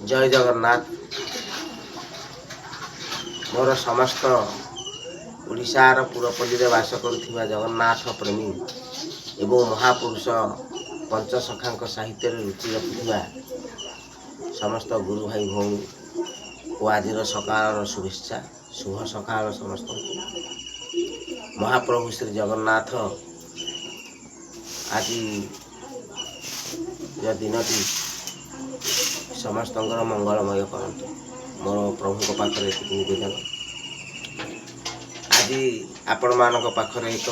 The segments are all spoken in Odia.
जय जगन्नाथ। मोर समस्त ओडिशार पुरपल्ली रे वास करुथिबा जगन्नाथ प्रेमी एवं महापुरुष पंचसखा साहित्य रुचि रखुथिबा समस्त गुरु भाई भौणी ओ आज सकाल शुभेच्छा। शुभ सकाल समस्त। महाप्रभु श्री जगन्नाथ आज दिनटी समस्त मंगलमय करते मोर प्रभु पाखे निवेदन। आज आपण मान पाखरे एक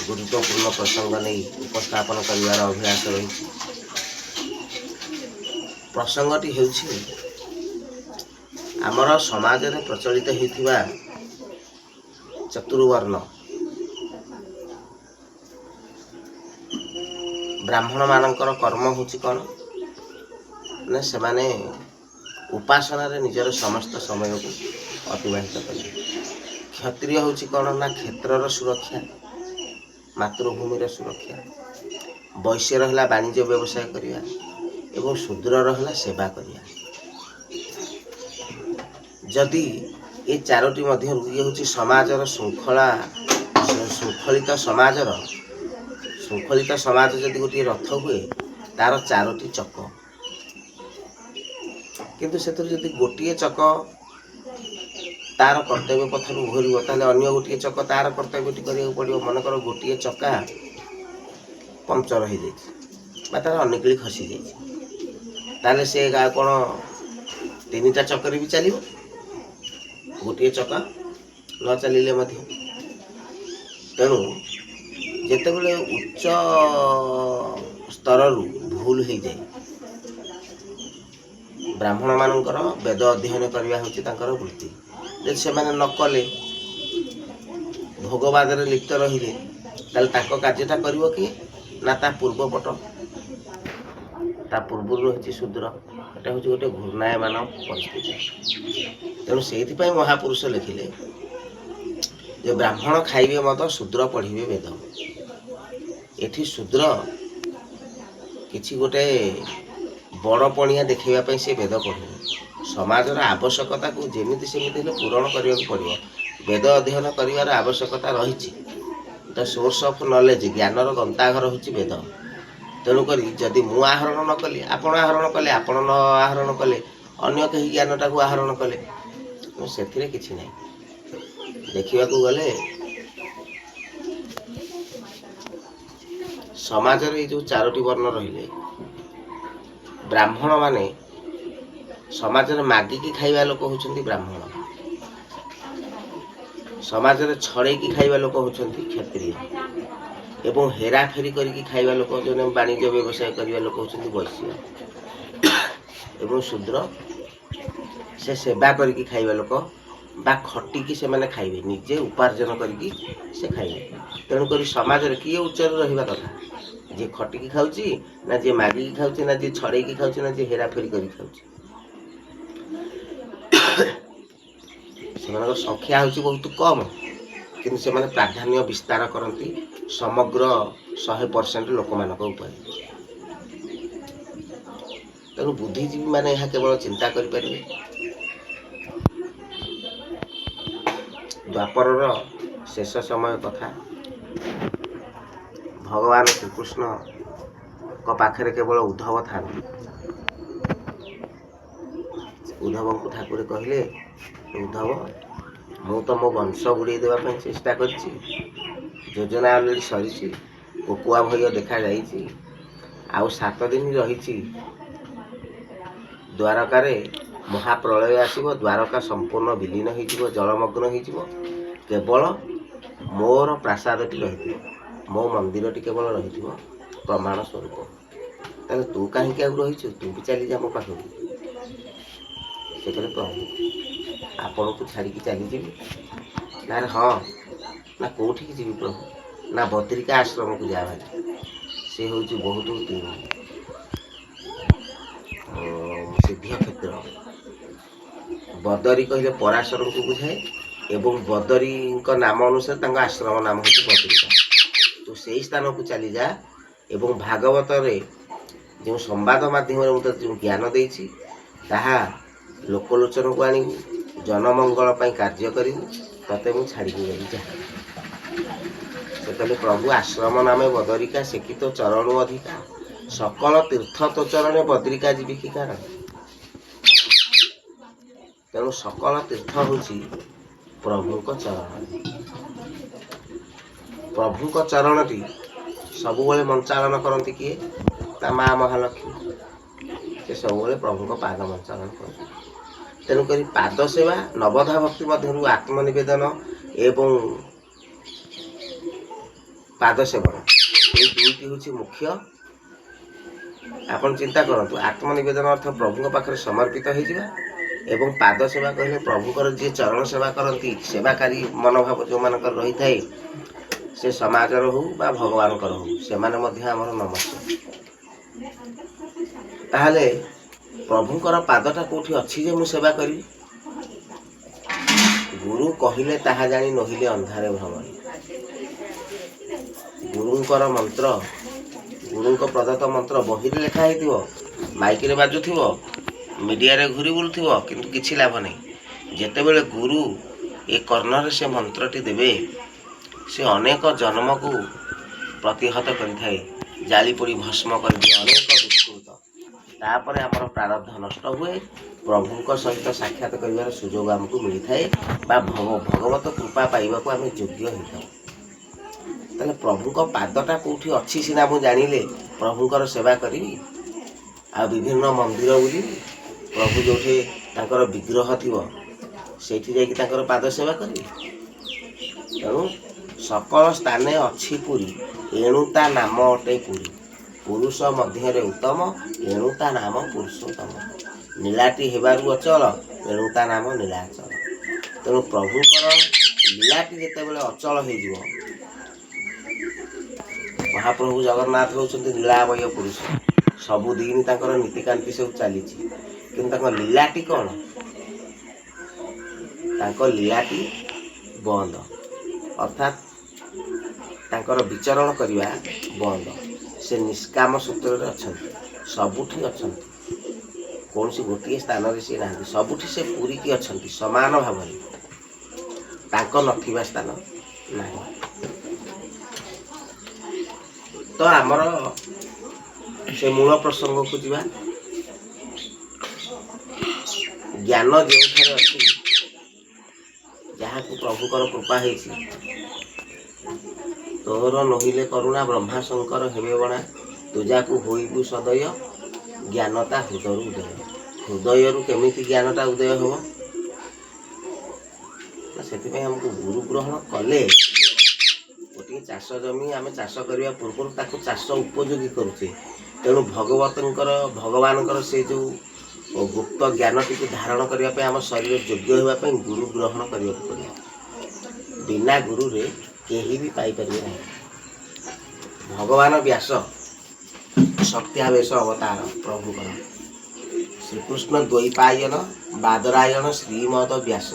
गुरुत्वपूर्ण प्रसंग नहीं उपस्थापन कर अभ्यास रही। प्रसंगटी हेउछि आमर समाज रे प्रचलित होइथिबा चतुर्वर्ण ब्राह्मण मानकर कर्म होछि कौन ना से माने उपासना रे निजर समस्त समय को अतिबाहित करें। क्षत्रिय होछि कौन ना क्षेत्रर सुरक्षा मातृभूमि सुरक्षा। वैश्य रहा वाणिज्य व्यवसाय करिया एवं शूद्र रहा सेवा करिया। जदि ये चारोटी मध्य ये होछि समाजर श्रृंखला श्रृंखलित समाज जदि गोटे रथ हुए तार चारोटी चक किंतु से जदि गोटे चक तार कर्तव्य पथर ओहर ताले अन्य गोटे चक तार कर्तव्यटी करा पड़ो। मनकर गोटे चक्का पंक्चर हो जाए तार अनेकड़ी खसी जाए से कौन तीन टा चक्कर भी चलो गोटे चक्का न चलिले तेणु जितेबले उच्च स्तर भूल हो जाए ब्राह्मण मानकर वेद अध्ययन करवा हूँ वृत्ति। जब से न कले भोगवाद लिप्त रहिले कार्यटा कर ना ता पूर्वपट ता पूर्व रही शूद्र एटा हूँ गोटे घूर्णायमान परिस्थिति। तेणु से महापुरुष लिखिले जे ब्राह्मण खाइबे मत शूद्र पढ़िबे वेद। एठी शूद्र किछि गोटे बड़ पणिया देखा से वेद पढ़े। समाजर आवश्यकता को जेमिति सेमिति पूरण करने पड़ो। वेद अध्ययन कर आवश्यकता रही। द सोर्स ऑफ नॉलेज ज्ञानर गंताघर हूँ वेद। तेणुक जदि मु आहरण न कली आपण आहरण कले आपण न आहरण कले अन्य कहीं ज्ञानटा को आहरण कले से किसी ना देखा गले समाज रे जो चारोटी वर्ण रहिले ब्राह्मण माने समाज रे मागिकी खाइबा लोक होचंती ब्राह्मण। समाज रे छड़ेकी खाइबा लोक होचंती क्षत्रिय एवं हेरा फेरी करके खाइबा लोक जो वाणिज्य व्यवसाय करने लोक होचंती वैश्य एवं शूद्र से सेवा करके खाइबा लोक बा खटिकी से माने खाइबे निजे उपार्जन करके से खाइबे। तेणुक समाज रे किए उच्चर रहिबा कथा जे खटिकी खाउची ना जे मागिकी खाउची ना जे छड़ेकी खाउची ना जे हेरा फेरी करके खाउची। सेमानकर संख्या होची बहुत कम किंतु से माने प्राधान्य विस्तार करती समग्र 100% लोक मानक ऊपर। तेणु बुद्धिजीवी माने यह केवल चिंता करें द्वापर शेष समय कथा भगवान श्रीकृष्ण को पाखरे केवल उद्धव था। उद्धव को ठाकुर कहले उद्धव मु तो मो वंश बुड़े देवाई चेष्टा कर योजना अलरेडी सरी कोकुआ भय देखा जाइए आउ 7 दिन रही द्वारकार महाप्रलय आसव द्वारका संपूर्ण विलीन हो जलमग्न हो केवल मोर प्रासादटी रही मो मंदिरटी केवल रही प्रमाण स्वरूप। ताले तू कहीं रही तू भी चली जा मो पाखु से कहले प्रभु आपण को छाड़ी चली जी ना हाँ ना कौटी की जी प्रभु ना बद्रिका आश्रम को जा भाई से हूँ बहुत सिद्ध क्षेत्र। बदरी कहले पराशर को बुझाए एवं बदरी नाम अनुसार आश्रम नाम हूँ बद्रिका। तो से स्थान को चली जा एवं भागवत रे ଯେଉଁ ସମ୍ବାଦ ମାଧ୍ୟମରେ ମୁଁ ତୋତେ ଯେଉଁ ଜ୍ଞାନ ଦେଇଛି ତାହା ଲୋକଲୋଚନକୁ ଆଣିବୁ, ଜନମଙ୍ଗଳ ପାଇଁ କାର୍ଯ୍ୟ କରିବୁ, ତତେ ମୁଁ ଛାଡ଼ିକି ଗଲି ଯା। ସେ କହିଲେ ପ୍ରଭୁ ଆଶ୍ରମ ନାମେ ବଦରିକା ସେକି ତୋ ଚରଣୁ ଅଧିକା, ସକଳ ତୀର୍ଥ ତୋ ଚରଣେ ବଦ୍ରିକା ଯିବି କି କାରଣ। ତେଣୁ ସକଳ ତୀର୍ଥ ହେଉଛି ପ୍ରଭୁଙ୍କ ଚରଣ। ପ୍ରଭୁଙ୍କ ଚରଣଟି ସବୁବେଳେ ମଞ୍ଚାଳନ କରନ୍ତି କିଏ? ତା ମା ମହାଲକ୍ଷ୍ମୀ। ସେ ସବୁବେଳେ ପ୍ରଭୁଙ୍କ ପାଦ ମଞ୍ଚାଳନ କରନ୍ତି। ତେଣୁକରି ପାଦ ସେବା, ନବଧା ଭକ୍ତି ମଧ୍ୟରୁ ଆତ୍ମନିବେଦନ ଏବଂ ପାଦ ସେବନ এই ଦୁଇଟି ହେଉଛି ମୁଖ୍ୟ। ଆପଣ ଚିନ୍ତା କରନ୍ତୁ, ଆତ୍ମନିବେଦନ ଅର୍ଥ ପ୍ରଭୁଙ୍କ ପାଖରେ ସମର୍ପିତ ହୋଇଯିବା ଏବଂ ପାଦ ସେବା କହିଲେ ପ୍ରଭୁଙ୍କର ଯିଏ ଚରଣ ସେବା କରନ୍ତି, ସେବାକାରୀ ମନୋଭାବ ଯେଉଁମାନଙ୍କର ରହିଥାଏ, ସେ ସମାଜର ହଉ ବା ଭଗବାନଙ୍କର ହଉ, ସେମାନେ ମଧ୍ୟ ଆମର ନମସ୍ୟ। ତାହେଲେ ପ୍ରଭୁଙ୍କର ପାଦଟା କେଉଁଠି ଅଛି ଯେ ମୁଁ ସେବା କରିବି? ଗୁରୁ କହିଲେ ତାହା ଜାଣି ନହିଲେ ଅନ୍ଧାରେ ଭ୍ରମଣି। ଗୁରୁଙ୍କର ମନ୍ତ୍ର, ଗୁରୁଙ୍କ ପ୍ରଦତ୍ତ ମନ୍ତ୍ର ବହିରେ ଲେଖା ହେଇଥିବ, ମାଇକରେ ବାଜୁଥିବ, ମିଡ଼ିଆରେ ଘୁରି ବୁଲୁଥିବ, କିନ୍ତୁ କିଛି ଲାଭ ନାହିଁ। ଯେତେବେଳେ ଗୁରୁ ଏ କର୍ଣ୍ଣରେ ସେ ମନ୍ତ୍ରଟି ଦେବେ, ସେ ଅନେକ ଜନ୍ମକୁ ପ୍ରତିହତ କରିଥାଏ, ଜାଳି ପୋଡ଼ି ଭସ୍ମ କରିଦିଏ ଅନେକ ଦୁଷ୍କୃତ। ତାପରେ ଆମର ପ୍ରାରବ୍ଧ ନଷ୍ଟ ହୁଏ, ପ୍ରଭୁଙ୍କ ସହିତ ସାକ୍ଷାତ କରିବାର ସୁଯୋଗ ଆମକୁ ମିଳିଥାଏ ବା ଭଗବତ କୃପା ପାଇବାକୁ ଆମେ ଯୋଗ୍ୟ ହେଇଥାଉ। ତାହେଲେ ପ୍ରଭୁଙ୍କ ପାଦଟା କେଉଁଠି ଅଛି ସିନା ମୁଁ ଜାଣିଲେ ପ୍ରଭୁଙ୍କର ସେବା କରିବି, ଆଉ ବିଭିନ୍ନ ମନ୍ଦିର ବୁଲିବି, ପ୍ରଭୁ ଯେଉଁଠି ତାଙ୍କର ବିଗ୍ରହ ଥିବ ସେଇଠି ଯାଇକି ତାଙ୍କର ପାଦ ସେବା କରିବି। ତେଣୁ ସକଳ ସ୍ଥାନେ ଅଛି ପୁରୀ, ଏଣୁ ତା ନାମ ଅଟେ ପୁରୀ। ପୁରୁଷ ମଧ୍ୟରେ ଉତ୍ତମ, ଏଣୁ ତା ନାମ ପୁରୁଷୋତ୍ତମ। ନୀଳାଟି ହେବାରୁ ଅଚଳ, ଏଣୁ ତା ନାମ ନୀଳାଚଳ। ତେଣୁ ପ୍ରଭୁଙ୍କର ଲୀଳାଟି ଯେତେବେଳେ ଅଚଳ ହେଇଯିବ, ମହାପ୍ରଭୁ ଜଗନ୍ନାଥ ହେଉଛନ୍ତି ଲୀଳାମୟ ପୁରୁଷ। ସବୁଦିନ ତାଙ୍କର ନୀତିକାନ୍ତି ସବୁ ଚାଲିଛି, କିନ୍ତୁ ତାଙ୍କ ଲୀଳାଟି କ'ଣ? ତାଙ୍କ ଲୀଳାଟି ବନ୍ଦ, ଅର୍ଥାତ୍ ତାଙ୍କର ବିଚରଣ କରିବା ବନ୍ଦ। ସେ ନିଷ୍କାମ ସୂତ୍ରରେ ଅଛନ୍ତି, ସବୁଠି ଅଛନ୍ତି, କୌଣସି ଗୋଟିଏ ସ୍ଥାନରେ ସେ ନାହାନ୍ତି, ସବୁଠି ସେ ପୁରୀକି ଅଛନ୍ତି ସମାନ ଭାବରେ। ତାଙ୍କ ନଥିବା ସ୍ଥାନ ନାହିଁ। ତ ଆମର ସେ ମୂଳ ପ୍ରସଙ୍ଗକୁ ଯିବା। ଜ୍ଞାନ ଯେଉଁଠାରେ ଅଛି, ଯାହାକୁ ପ୍ରଭୁଙ୍କର କୃପା ହେଇଛି, ତୋର ନହିଲେ କରୁଣା ବ୍ରହ୍ମା ଶଙ୍କର ହେବେ ବଣା, ତୁଜାକୁ ହୋଇବୁ ସଦୟ ଜ୍ଞାନତା ହୃଦୟରୁ ଉଦୟ। ହୃଦୟରୁ କେମିତି ଜ୍ଞାନଟା ଉଦୟ ହେବ? ସେଥିପାଇଁ ଆମକୁ ଗୁରୁ ଗ୍ରହଣ କଲେ, ଗୋଟିଏ ଚାଷ ଜମି ଆମେ ଚାଷ କରିବା ପୂର୍ବରୁ ତାକୁ ଚାଷ ଉପଯୋଗୀ କରୁଛେ। ତେଣୁ ଭଗବାନଙ୍କର ସେ ଯେଉଁ ଗୁପ୍ତ ଜ୍ଞାନଟିକୁ ଧାରଣ କରିବା ପାଇଁ ଆମ ଶରୀର ଯୋଗ୍ୟ ହେବା ପାଇଁ ଗୁରୁ ଗ୍ରହଣ କରିବାକୁ ପଡ଼ିବ। ବିନା ଗୁରୁରେ କେହି ବି ପାଇପାରିବେ ନାହିଁ। ଭଗବାନ ବ୍ୟାସ ସତ୍ୟାବେଶ ଅବତାର ପ୍ରଭୁଙ୍କର, ଶ୍ରୀକୃଷ୍ଣ ଦ୍ୱୈପାୟନ ବାଦରାୟଣ ଶ୍ରୀମଦ ବ୍ୟାସ।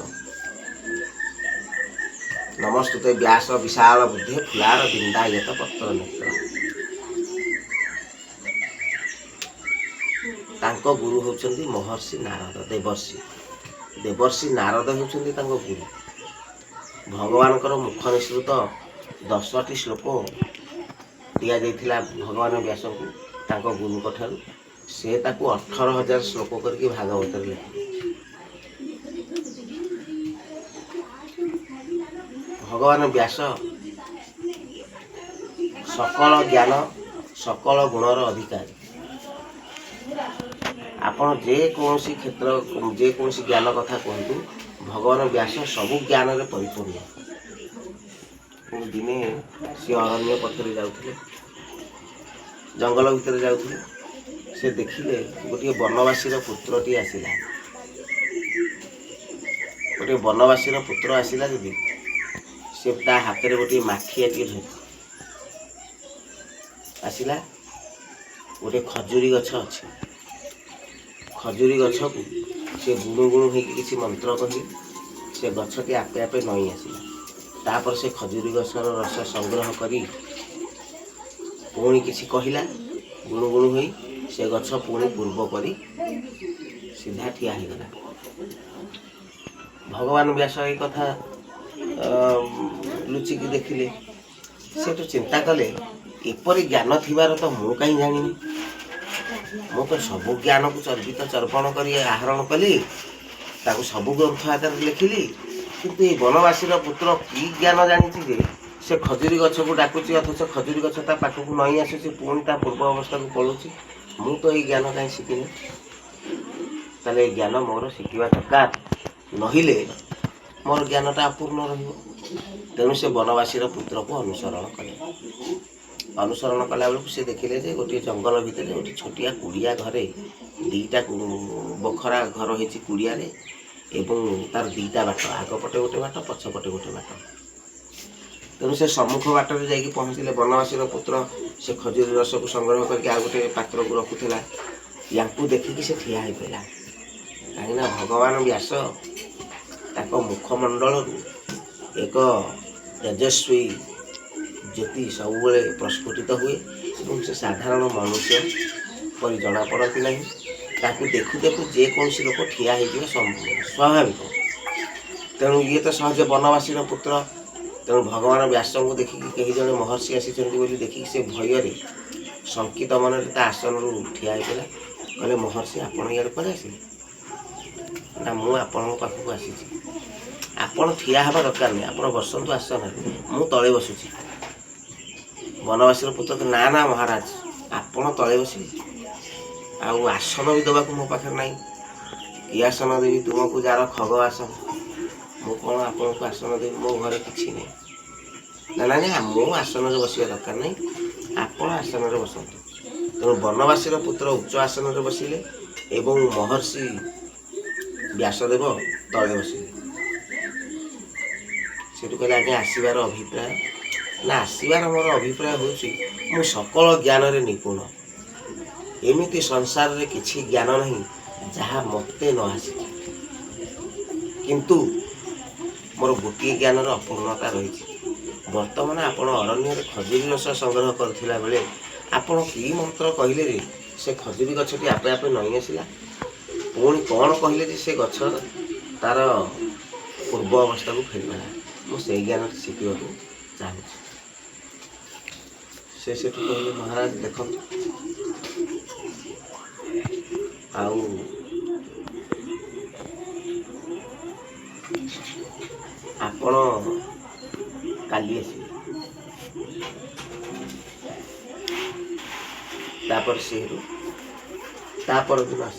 ନମସ୍ତୁତେ ବ୍ୟାସ ବିଶାଳ ବୁଦ୍ଧେ ଫୁଲାର ବିନ୍ଦାୟତ ପତ୍ର ନେତ୍ର। ତାଙ୍କ ଗୁରୁ ହେଉଛନ୍ତି ମହର୍ଷି ନାରଦ ଦେବର୍ଷି। ଦେବର୍ଷି ନାରଦ ହେଉଛନ୍ତି ତାଙ୍କ ଗୁରୁ। ଭଗବାନଙ୍କର ମୁଖ ନିଃସୃତ 10ଟି ଶ୍ଲୋକ ଦିଆଯାଇଥିଲା ଭଗବାନ ବ୍ୟାସଙ୍କୁ ତାଙ୍କ ଗୁରୁଙ୍କ ଠାରୁ। ସେ ତାକୁ 18,000 ଶ୍ଲୋକ କରିକି ଭାଗବତରେ ଲେଖିଲେ। ଭଗବାନ ବ୍ୟାସ ସକଳ ଜ୍ଞାନ ସକଳ ଗୁଣର ଅଧିକାରୀ। ଆପଣ ଯେକୌଣସି କ୍ଷେତ୍ର, ଯେକୌଣସି ଜ୍ଞାନ କଥା କୁହନ୍ତୁ, ଭଗବାନ ବ୍ୟାସ ସବୁ ଜ୍ଞାନରେ ପରିପୂର୍ଣ୍ଣ। ଦିନେ ସେ ଅରଣ୍ୟ ପଥରେ ଯାଉଥିଲେ, ଜଙ୍ଗଲ ଭିତରେ ଯାଉଥିଲେ, ସେ ଦେଖିଲେ ଗୋଟିଏ ବନବାସୀର ପୁତ୍ରଟି ଆସିଲା। ଗୋଟିଏ ବନବାସୀର ପୁତ୍ର ଆସିଲା ଯଦି ସେ ତା ହାତରେ ଗୋଟିଏ ମାଠିଆଟିଏ ଧରି ଆସିଲା। ଗୋଟିଏ ଖଜୁରୀ ଗଛ ଅଛି, ଖଜୁରୀ ଗଛକୁ ସେ ଗୁଣୁ ଗୁଣୁ ହେଇକି କିଛି ମନ୍ତ୍ର କହି ସେ ଗଛଟି ଆପେ ଆପେ ନଇଁ ଆସିଲା। ତାପରେ ସେ ଖଜୁରୀ ଗଛର ରସ ସଂଗ୍ରହ କରି ପୁଣି କିଛି କହିଲା ଗୁଣୁ ଗୁଣୁ ହୋଇ, से गछ पुणी पूर्व परी सीधा ठिया होगला। भगवान व्यास ये कथा लुचिकी देखिले से तो चिंता कले एपरी ज्ञान थिबार तो मु कहीं जानी मु तो सबु ज्ञान को चर्बित चर्पण कर आहरण कली ताकू सबु ग्रंथ आधार लिखिली किंतु ये वनवासी पुत्र कि ज्ञान जानी जे से खजुरी गछ को डाकुची अथच खजुरी गछ ता पाखक नई आसुची पुणी ता पूर्व अवस्था को पलुची मु तो ये ज्ञान कहीं शिखिनी ताले ज्ञान मोर शिखा दरकार नहिले मोर ज्ञानटा अपूर्ण रहिबो। तेणु से वनवासी पुत्र को अनुसरण कले। अनुसरण कला बेलू से देखिले जे गोटे जंगल भितर गोटे छोटिया कुड़िया घरे दीटा बखरा घर होती कुड़िया एवं तार दीटा बाट आगपटे गोटे बाट पछपटे गोटे बाट। तेणु से सम्मुख बाटर जाकि पहुँचले वनवासी पुत्र से खजुरी रस को संग्रह करके आ गोटे पात्र को रखुला या देखिकी से ठिया हो पड़ा कहीं भगवान व्यास ताक मुखमंडल एक तेजस्वी ज्योति सब प्रस्फुटित हुए और से साधारण मनुष्य पर जना पड़ती ना ताकू देखु देखु जेकोसी लोक ठिया हो स्वाभाविक। तेणु ये तो सहज वनवासी पुत्र तेणु भगवान व्यास को देखिकी कई जन महर्षि आसी देखिकी से भय शंकित मन आसन रू ठिया होगा कहले महर्षि आपण इे कड़े आसिले ना मु आपण पाखक आसी आपण ठिया हवा दरकार नहीं आप बसतु आसन मु तले बसुची। वनवासी पुत्र ना ना महाराज आपण तले बस आसन भी देवाक मो पाखे ना कि आसन देवी तुमको जार खग आसन मु कौन आपन को आसन देवी मो घर कि ना ना ना मो आसन बस दरकार नहीं आपण आसन बसतु। तेणु वनवासी पुत्र उच्च आसन बसिले एवं महर्षि व्यासदेव तले बसिले। से कहले आगे आसबार अभिप्राय ना आसबार मोर अभिप्राय हूँ सकल ज्ञान रे निपुण एमिति संसार रे किछि ज्ञान नहीं जहाँ मते न आसी किंतु मोर गोटे ज्ञान अपूर्णता रही। वर्तमान आपण अरण्य खजुरी रस संग्रह करथिला बेले आपण कि मंत्र कहले रे से खजुरी गछटी आपे आपे नई आसिला पुणी कौन कहले से गछ तार पूर्व अवस्था को फेरगला मुझे ज्ञान शिखा चाहूँ। से कहले महाराज देख आपण काली आस से तापर दिन आस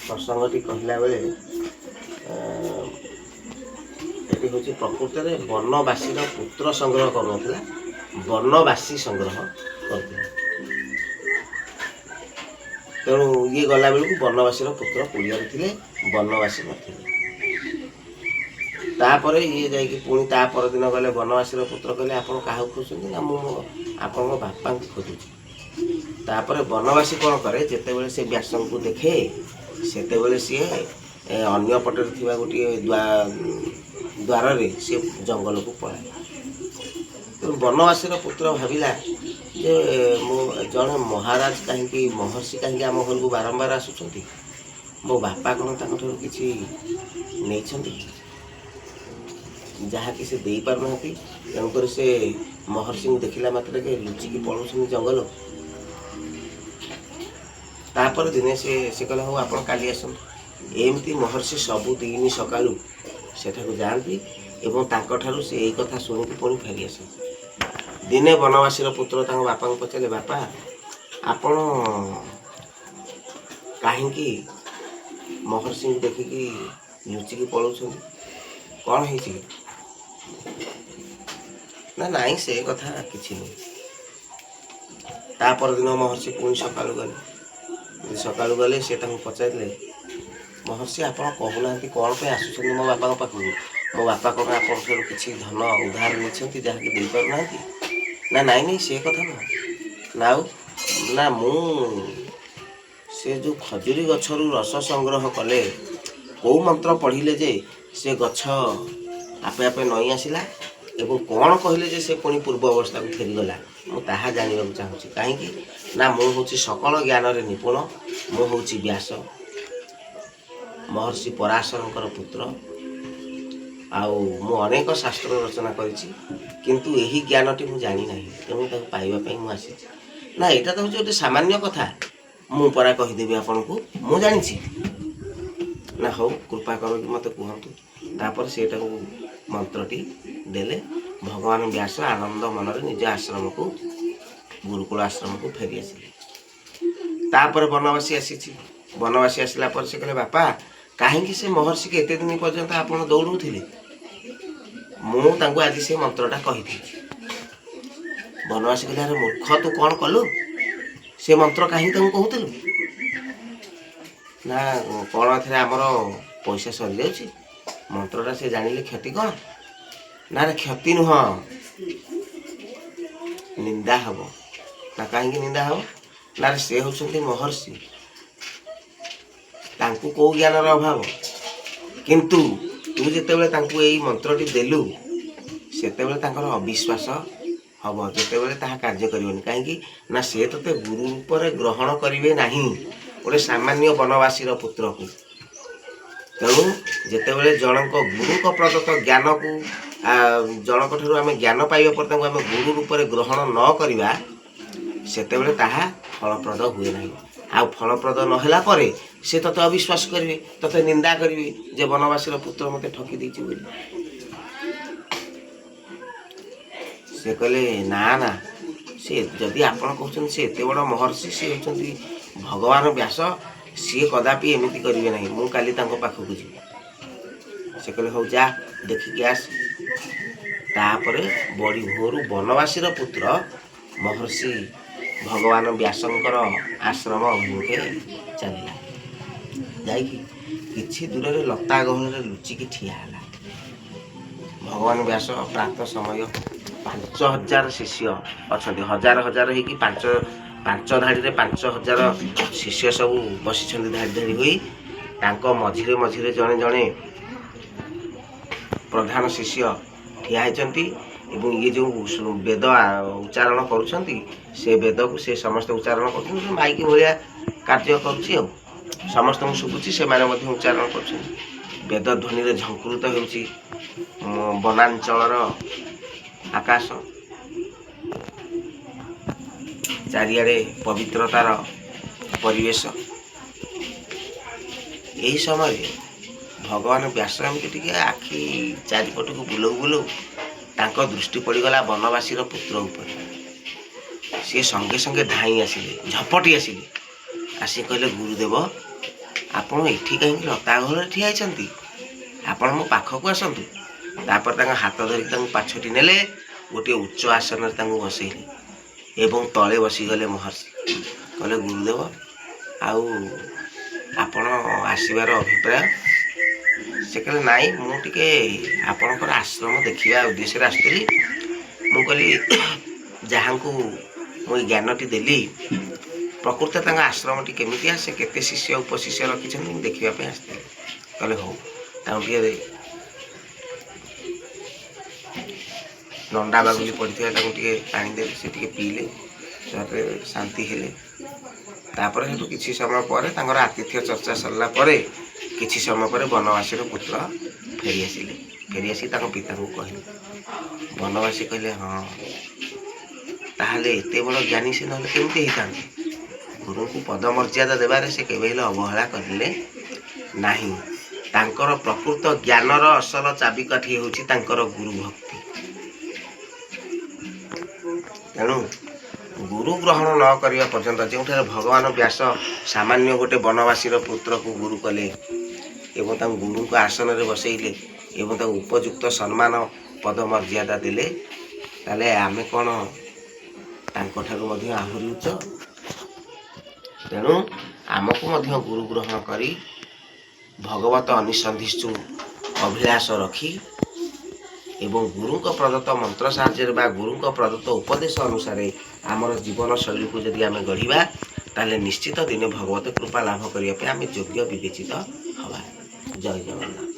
प्रसंगटी कहला बेले ये हूँ प्रकृत में वनवासी पुत्र संग्रह कर वनवासी संग्रह कर तेणु ये गला बेलू वनवासी पुत्र पुलिया थे वनवासी नथिले। तापर ये जाकि पुणी ता परदिन गले वनवासी पुत्र कहले आप क्या खोजुं ना मुझे बापा खोजुची। तापर वनवासी कौन करे जितेबाला से व्यास को देखे सेतेबेले सी अन्य पटे थी गोटे द्वार रे सी जंगल को पलाए। तेणु वनवासी पुत्र भाविला जे मो जड़े महाराज कहीं महर्षि कहीं आम घर को बारंबार आसुँच मो बापा कौन तक किसी नहीं जहाँकि से दे पारना तेणुक से महर्षि को देखला मात्र के लुचिकी पलाउं जंगल। तापर दिने से कहला हो आप काली आसतु एमती महर्षि सबुदिन सकालू सेठाकू जाती एवं तांकठारू से यही कथा शुणिकी पुणी फेरी आस। दिने वनवासी पुत्र तांको बापा को पचारे बापा आपण कहीं महर्षि को देखिकी लुचिकी पलाउं कौन है ना नाई से कथा किसी नहीं। तापर दिन महर्षि पुणी सकालू गले सकालू गले से पचारे महर्षि आप कहूना कौन पे आसुँच मो बापा पाखक मो बापा कौन आप किसी धन उधार नहीं जहाँकि दे पारना ना नाई नहीं से कथा ना ना मु से जो खजुरी गछरू रस संग्रह कले कौ मंत्र पढ़िले जे से गछ आपे आपे नई आसिला ଏବଂ କ'ଣ କହିଲେ ଯେ ସେ ପୁଣି ପୂର୍ବ ଅବସ୍ଥାକୁ ଫେରିଗଲା, ମୁଁ ତାହା ଜାଣିବାକୁ ଚାହୁଁଛି। କାହିଁକି ନା ମୁଁ ହେଉଛି ସକଳ ଜ୍ଞାନରେ ନିପୁଣ। ମୁଁ ହେଉଛି ବ୍ୟାସ, ମହର୍ଷି ପରାଶରଙ୍କର ପୁତ୍ର। ଆଉ ମୁଁ ଅନେକ ଶାସ୍ତ୍ର ରଚନା କରିଛି, କିନ୍ତୁ ଏହି ଜ୍ଞାନଟି ମୁଁ ଜାଣିନାହିଁ। ତେଣୁ ତାକୁ ପାଇବା ପାଇଁ ମୁଁ ଆସିଛି। ନା ଏଇଟା ତ ହେଉଛି ଗୋଟେ ସାମାନ୍ୟ କଥା, ମୁଁ ପରା କହିଦେବି ଆପଣଙ୍କୁ ମୁଁ ଜାଣିଛି। ନା ହଉ, କୃପା କରିକି ମୋତେ କୁହନ୍ତୁ। ତାପରେ ସେଇଟାକୁ ମନ୍ତ୍ରଟି ଦେଲେ। ଭଗବାନ ବ୍ୟାସ ଆନନ୍ଦ ମନରେ ନିଜ ଆଶ୍ରମକୁ, ଗୁରୁକୁଳ ଆଶ୍ରମକୁ ଫେରି ଆସିଲେ। ତାପରେ ବନବାସୀ ଆସିଛି। ବନବାସୀ ଆସିଲା ପରେ ସେ କହିଲେ, ବାପା କାହିଁକି ସେ ମହର୍ଷିକି ଏତେ ଦିନ ପର୍ଯ୍ୟନ୍ତ ଆପଣ ଦୌଡ଼ଉଥିଲେ? ମୁଁ ତାଙ୍କୁ ଆଜି ସେ ମନ୍ତ୍ରଟା କହିଥିଲି। ବନବାସୀ କହିଲେ, ଆରେ ମୂର୍ଖ, ତୁ କ'ଣ କଲୁ? ସେ ମନ୍ତ୍ର କାହିଁକି ତାଙ୍କୁ କହୁଥିଲୁ? ନା କ'ଣ ଏଥିରେ ଆମର ପଇସା ସରିଯାଉଛି? ମନ୍ତ୍ରଟା ସେ ଜାଣିଲେ କ୍ଷତି କ'ଣ? ନା ରେ କ୍ଷତି ନୁହଁ, ନିନ୍ଦା ହେବ। ନା କାହିଁକି ନିନ୍ଦା ହେବ? ନା ରେ ସେ ହେଉଛନ୍ତି ମହର୍ଷି, ତାଙ୍କୁ କେଉଁ ଜ୍ଞାନର ଅଭାବ। କିନ୍ତୁ ତୁ ଯେତେବେଳେ ତାଙ୍କୁ ଏଇ ମନ୍ତ୍ରଟି ଦେଲୁ, ସେତେବେଳେ ତାଙ୍କର ଅବିଶ୍ୱାସ ହେବ, ଯେତେବେଳେ ତାହା କାର୍ଯ୍ୟ କରିବନି। କାହିଁକି ନା ସେ ତୋତେ ଗୁରୁ ରୂପରେ ଗ୍ରହଣ କରିବେ ନାହିଁ, ଗୋଟେ ସାମାନ୍ୟ ବନବାସୀର ପୁତ୍ରକୁ। ତେଣୁ ଯେତେବେଳେ ଜଣଙ୍କ ଗୁରୁଙ୍କ ପ୍ରଦତ୍ତ ଜ୍ଞାନକୁ ଜଣଙ୍କ ଠାରୁ ଆମେ ଜ୍ଞାନ ପାଇବା ପରେ ତାଙ୍କୁ ଆମେ ଗୁରୁ ରୂପରେ ଗ୍ରହଣ ନ କରିବା, ସେତେବେଳେ ତାହା ଫଳପ୍ରଦ ହୁଏ ନାହିଁ। ଆଉ ଫଳପ୍ରଦ ନହେଲା ପରେ ସେ ତୋତେ ଅବିଶ୍ୱାସ କରିବେ, ତୋତେ ନିନ୍ଦା କରିବେ ଯେ ବନବାସୀର ପୁତ୍ର ମୋତେ ଠକି ଦେଇଛି ବୋଲି। ସେ କହିଲେ, ନା ନା, ସେ ଯଦି ଆପଣ କହୁଛନ୍ତି ସେ ଏତେ ବଡ଼ ମହର୍ଷି, ସେ ହେଉଛନ୍ତି ଭଗବାନ ବ୍ୟାସ, ସିଏ କଦାପି ଏମିତି କରିବେ ନାହିଁ। ମୁଁ କାଲି ତାଙ୍କ ପାଖକୁ ଯିବି। ସେ କହିଲେ, ହଉ ଯା, ଦେଖିକି ଆସ। ତାପରେ ବଡ଼ି ଭୋରୁ ବନବାସୀର ପୁତ୍ର ମହର୍ଷି ଭଗବାନ ବ୍ୟାସଙ୍କର ଆଶ୍ରମ ଅଭିମୁଖେ ଚାଲିଲା। ଯାଇକି କିଛି ଦୂରରେ ଲତା ଗହଳରେ ଲୁଚିକି ଠିଆ ହେଲା। ଭଗବାନ ବ୍ୟାସ ପ୍ରାତଃ ସମୟ, 5000 ଶିଷ୍ୟ ଅଛନ୍ତି, ହଜାର ହଜାର ହେଇକି ପାଞ୍ଚ ଧାଡ଼ିରେ 5000 ଶିଷ୍ୟ ସବୁ ବସିଛନ୍ତି ଧାଡ଼ି ଧାଡ଼ି ହୋଇ। ତାଙ୍କ ମଝିରେ ମଝିରେ ଜଣେ ଜଣେ ପ୍ରଧାନ ଶିଷ୍ୟ ଠିଆ ହେଇଛନ୍ତି। ଏବଂ ଇଏ ଯେଉଁ ବେଦ ଉଚ୍ଚାରଣ କରୁଛନ୍ତି, ସେ ବେଦକୁ ସେ ସମସ୍ତେ ଉଚ୍ଚାରଣ କରୁଛନ୍ତି। ମାଇକ ଭଳିଆ କାର୍ଯ୍ୟ କରୁଛି, ଆଉ ସମସ୍ତଙ୍କୁ ଶୁଭୁଛି, ସେମାନେ ମଧ୍ୟ ଉଚ୍ଚାରଣ କରୁଛନ୍ତି। ବେଦ ଧ୍ୱନିରେ ଝଙ୍କୃତ ହେଉଛି ବନାଞ୍ଚଳର ଆକାଶ। ଚାରିଆଡ଼େ ପବିତ୍ରତାର ପରିବେଶ। ଏହି ସମୟରେ ଭଗବାନ ବ୍ୟାସ ଏମିତି ଟିକେ ଆଖି ଚାରିପଟକୁ ବୁଲଉ ବୁଲଉ ତାଙ୍କ ଦୃଷ୍ଟି ପଡ଼ିଗଲା ବନବାସୀର ପୁତ୍ର ଉପରେ। ସିଏ ସଙ୍ଗେ ସଙ୍ଗେ ଧାଇଁ ଆସିଲେ, ଝପଟି ଆସିଲେ। ଆସି କହିଲେ, ଗୁରୁଦେବ, ଆପଣ ଏଠି କାହିଁକି ଲତା ଗହଳରେ ଠିଆ ହେଇଛନ୍ତି? ଆପଣ ମୋ ପାଖକୁ ଆସନ୍ତୁ। ତାପରେ ତାଙ୍କ ହାତ ଧରିକି ତାଙ୍କୁ ପାଛୋଟି ନେଲେ, ଗୋଟିଏ ଉଚ୍ଚ ଆସନରେ ତାଙ୍କୁ ବସେଇଲେ ଏବଂ ତଳେ ବସିଗଲେ ମହର୍ଷି। କହିଲେ, ଗୁରୁଦେବ, ଆଉ ଆପଣ ଆସିବାର ଅଭିପ୍ରାୟ? ସେ କହିଲେ, ନାଇଁ, ମୁଁ ଟିକେ ଆପଣଙ୍କର ଆଶ୍ରମ ଦେଖିବା ଉଦ୍ଦେଶ୍ୟରେ ଆସିଥିଲି। ମୁଁ କହିଲି, ଯାହାଙ୍କୁ ମୁଁ ଏଇ ଜ୍ଞାନଟି ଦେଲି, ପ୍ରକୃତ ତାଙ୍କ ଆଶ୍ରମଟି କେମିତିଆ, ସେ କେତେ ଶିଷ୍ୟ ଉପଶିଷ୍ୟ ରଖିଛନ୍ତି, ମୁଁ ଦେଖିବା ପାଇଁ ଆସିଥିଲି। କହିଲେ, ହଉ। ତାଙ୍କୁ ଟିକେ ନଣ୍ଡା ବାଗୁଲି ପଡ଼ିଥିବା ତାଙ୍କୁ ଟିକେ ପାଣି ଦେଲେ, ସେ ଟିକେ ପିଇଲେ, ତାପରେ ଶାନ୍ତି ହେଲେ। ତାପରେ ସେଠୁ କିଛି ସମୟ ପରେ ତାଙ୍କର ଆତିଥ୍ୟ ଚର୍ଚ୍ଚା ସରିଲା ପରେ କିଛି ସମୟ ପରେ ବନବାସୀର ପୁତ୍ର ଫେରିଆସିଲେ। ଫେରିଆସି ତାଙ୍କ ପିତାଙ୍କୁ କହିଲେ। ବନବାସୀ କହିଲେ, ହଁ, ତାହେଲେ ଏତେ ବଡ଼ ଜ୍ଞାନୀ ସେ ନହେଲେ କେମିତି ହେଇଥାନ୍ତେ? ଗୁରୁଙ୍କୁ ପଦମର୍ଯ୍ୟାଦା ଦେବାରେ ସେ କେବେ ହେଲେ ଅବହେଳା କରିଲେ ନାହିଁ। ତାଙ୍କର ପ୍ରକୃତ ଜ୍ଞାନର ଅସଲ ଚାବିକାଠି ହେଉଛି ତାଙ୍କର ଗୁରୁ ଭକ୍ତି। ତେଣୁ ଗୁରୁ ଗ୍ରହଣ ନ କରିବା ପର୍ଯ୍ୟନ୍ତ, ଯେଉଁଠାରେ ଭଗବାନ ବ୍ୟାସ ସାମାନ୍ୟ ଗୋଟେ ବନବାସୀର ପୁତ୍ରକୁ ଗୁରୁ କଲେ ଏବଂ ତାଙ୍କୁ ଗୁରୁଙ୍କ ଆସନରେ ବସେଇଲେ ଏବଂ ତାଙ୍କୁ ଉପଯୁକ୍ତ ସମ୍ମାନ ପଦମର୍ଯ୍ୟାଦା ଦେଲେ, ତାହେଲେ ଆମେ କ'ଣ ତାଙ୍କଠାରୁ ମଧ୍ୟ ଆହୁରି ଉଚ୍ଚ? ତେଣୁ ଆମକୁ ମଧ୍ୟ ଗୁରୁ ଗ୍ରହଣ କରି ଭଗବତ ଅନିସନ୍ଧିଷ୍ଠୁ ଅଭିଳାଷ ରଖି ଏବଂ ଗୁରୁଙ୍କ ପ୍ରଦତ୍ତ ମନ୍ତ୍ର ସାହାଯ୍ୟରେ ବା ଗୁରୁଙ୍କ ପ୍ରଦତ୍ତ ଉପଦେଶ ଅନୁସାରେ ଆମର ଜୀବନ ଶୈଳୀକୁ ଯଦି ଆମେ ଗଢ଼ିବା, ତାହେଲେ ନିଶ୍ଚିତ ଦିନେ ଭଗବତ କୃପା ଲାଭ କରିବା ପାଇଁ ଆମେ ଯୋଗ୍ୟ ବିବେଚିତ ହେବା। ଜୟ ଜଗନ୍ନାଥ।